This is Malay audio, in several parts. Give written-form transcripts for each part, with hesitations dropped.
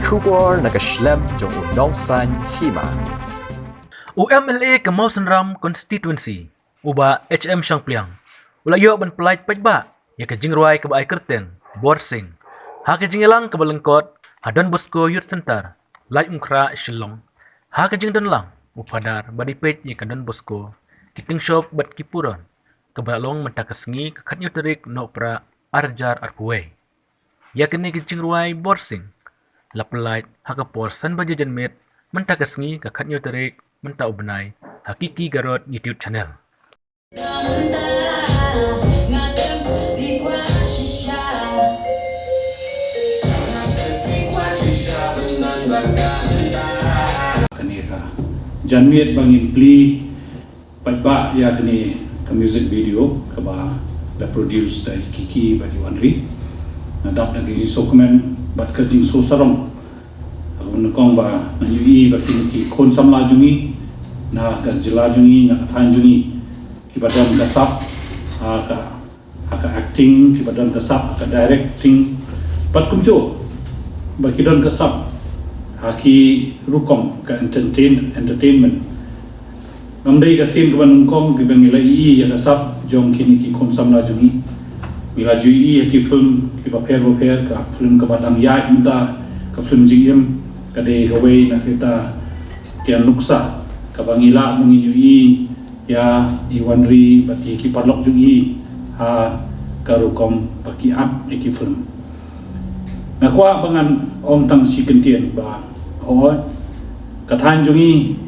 Kubor nakaslab jong udongsan hima. UMLA Kamau Senram Constituency uba HM Sangpliang ulayo ban pelait pajba ya kajing ruai ke baai kerteng borsing ha kajing elang ke balengkot hadon Bosco Youth Center lai umkra Shillong ha kajing don lang upadar badi pet ya kadon Bosco kiting shop bat kipuron ke balong mentakasngi ke khatnyo terik no pra arjar arkuwe ya kini kajing ruai borsing la pelait ha ke porsan bajajan met mentakasngi ke khatnyo terik mentau benai hakiki garot YouTube channel. Janmiet bangin pli pajba ya kini ke music video ke ba da produce dari Kiki badi Wanri nadap dari dokumen bat kerjing so sarong aku menekong ba menyui bagi ki kon samla jungi na ka jela jungi na kathan jungi ki badan kasap aka acting ki badan kasap aka directing pat kumjo bagi don kasap haki rukom ka entertainment ngamdai ka sim ka banungkong ki bangila i ya kasap jong kini ki kon samla jungi mila jui ki film ki paper ka film ka badang ya minta ka film jingem kade hawai na kita kian luksa kabangila menginui ya Iwanri bati ki parlok jungi ha karukom baki ap iki film na kwa bangan om tang si kentien ba ho kathan jungi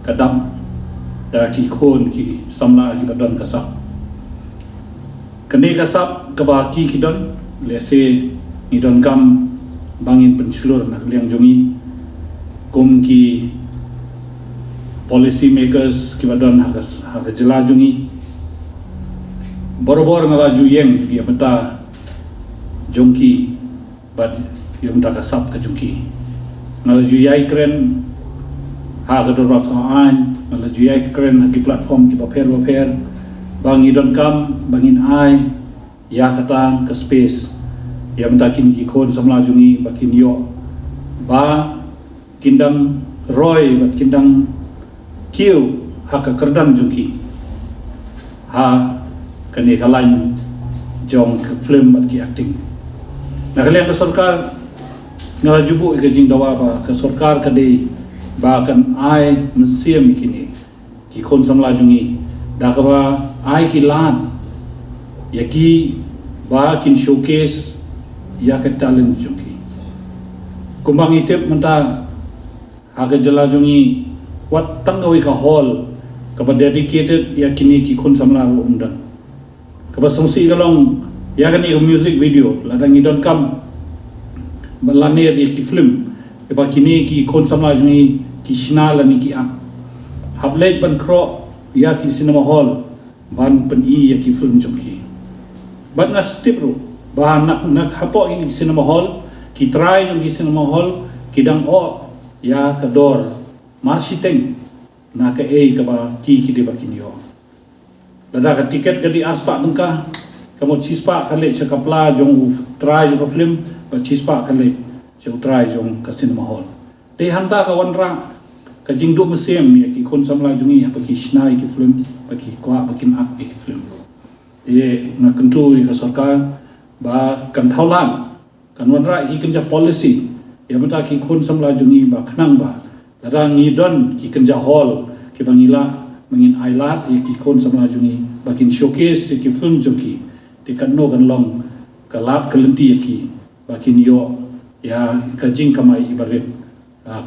kadam da ki khon ki samla ki badon kasap kene kasap kabaki kidon lese idon kam bangin pensulur nak liang jungi kum ki policy makers ki badon hagas jela jungi bor-bor ngalaju yeng dia beta jongki bad yang tak kasap ke jongki ngalaju yai keren ha ke dorbat an ngalaju yai keren ki platform ki paper bang idon kam bangin ai ya kata ke space yang takin ki kon samla jungi bakin yo ba kindang roy bat kindang kiu haka kerdan jungi ha kane kalain jong ke film bat ki acting na kalian ke sarkar ngala jubu ke jing dawa ba ke sarkar kade ba kan ai mesiam kini ki kon samla jungi da ka ba ai ki lan yaki ba kin showcase ya ke talent jungi kumbang itip menta haga jela jungi wat tanggawi ka hall ka dedicated ya kini ki kun samla umdan ka basongsi galong ya kani music video ladang idon kam balane ki film e ba kini ki kun samla jungi ki shinala ni ki am hablet ban kro ya ki cinema hall ban pen ya ki film jungi ban na stipro ba nak hapo ini di cinema hall ki try yung di cinema hall kidang o ya kador marsiteng na ka ka ba ki di ba kinyo dada ka tiket ka di aspa tengka kamu cispa kale sa kapla jong try yung film ba cispa kale sa try yung ka cinema hall de handa ka wanra ka jingdo museum ya ki kon samla jungi ba ki shnai ki film ba ki kwa ba kin ak ki film de na kentu ka sarkar ba kan thaulan kan wanra hi kenja policy ya mata ki khon samla jungi ba khnang ba dada ngidon ki kenja hall ki bangila mangin ailat ki khon samla jungi ba kin showcase ki film jungi ti kan no kan long kalat kalenti ki ba kin yo ya ka jing kamai ibaret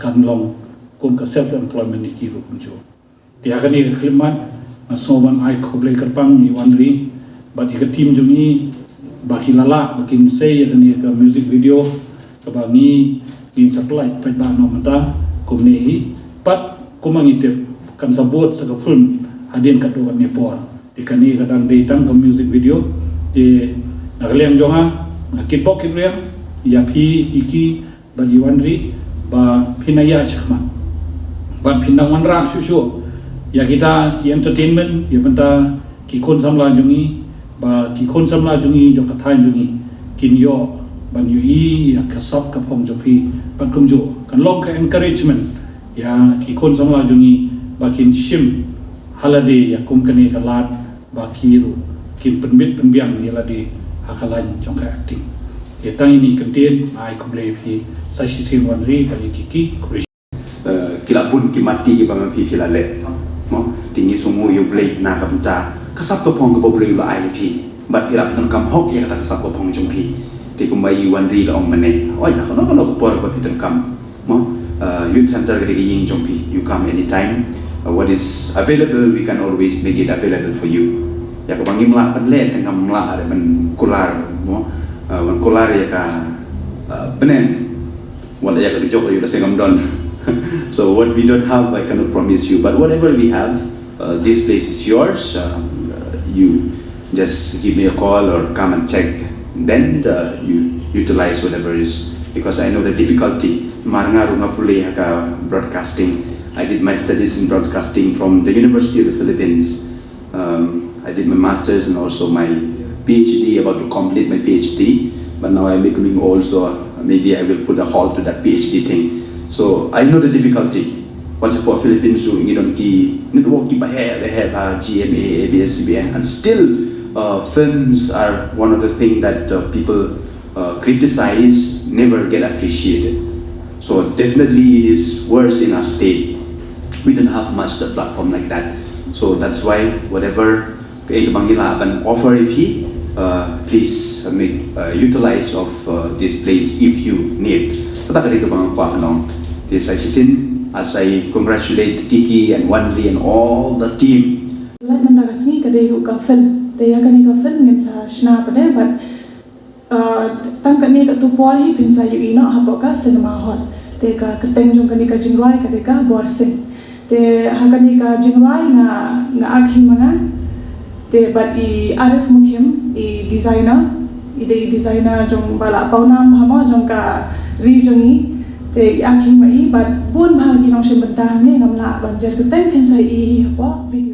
kan long kum ka self employment ki ru kunjo ti agani khlimat soman ai khoble karpang ni wanri ba di ka team jungi baki lala bakin say ni ka music video ka bangi in satellite pa ba no mata kumnehi pat kumangitip kan sabot sa ka film hadin ka do ni por di kani ka dang daytang ka music video ti naglem jonga kitpok kibriam ya phi kiki bagi wanri ba pinaya chakma ba pinang wanra shushu ya kita ki entertainment ya benta ki kon samla jungi ba ki kon samla jungi jo kathain jungi kin yo ban yu ya kasap ka phong jopi ban kum jo kan long ka encouragement ya ki kon samla jungi bakin shim halade ya kum kane ka lat bakiru kin penbit penbiang ya lade hakalan jong ka acting ya tang ini kentien ai kum le phi sai sisin wan ri bagi kiki kuri kila pun ki mati ki bang pi pila le mo tingi sumu yu play na ka penta kasap to phong ka bo play la ai pi bat kila pun kam hok ya kata kasap to phong jong pi ti kumbai wan ri la ong mane oh ya kono ko por ba pitan kam mo youth center ka ying jong pi you come anytime what is available we can always make it available for you ya ka bangi mla pan le tengam mla ada men kular mo wan kular ya ka benen wala ya ka jok yu da sengam don so what we don't have I cannot promise you but whatever we have this place is yours you just give me a call or come and check then you utilize whatever is because I know the difficulty marangaru ngapuli ka broadcasting I did my studies in broadcasting from the University of the Philippines I did my masters and also my PhD about to complete my PhD but now I'm becoming old so maybe I will put a halt to that PhD thing so I know the difficulty what's for Philippines so ngidon ki network ki bahaya GMA ABS CBN and still films are one of the things that people criticize, never get appreciated. So definitely it is worse in our state. We don't have much the platform like that. So that's why whatever Bangila can offer AP, please make utilize of this place if you need. As I congratulate Kiki and Wanli and all the team. Like mendagasmi kadai ka film Dia kan ika film ngin sa snap ne but tangkat ni ka tupori pin sa yu ino hapo ka cinema hall te ka keteng jong kan ika jingwai ka deka borsing te hakan ika jingwai nga akhi mana te but I Arif Mukhim I designer jong bala paunam hama jong ka rijongi te akhi mai but bun bahagi nong simbentang ni ngamla banjar keteng pin sa I hapo video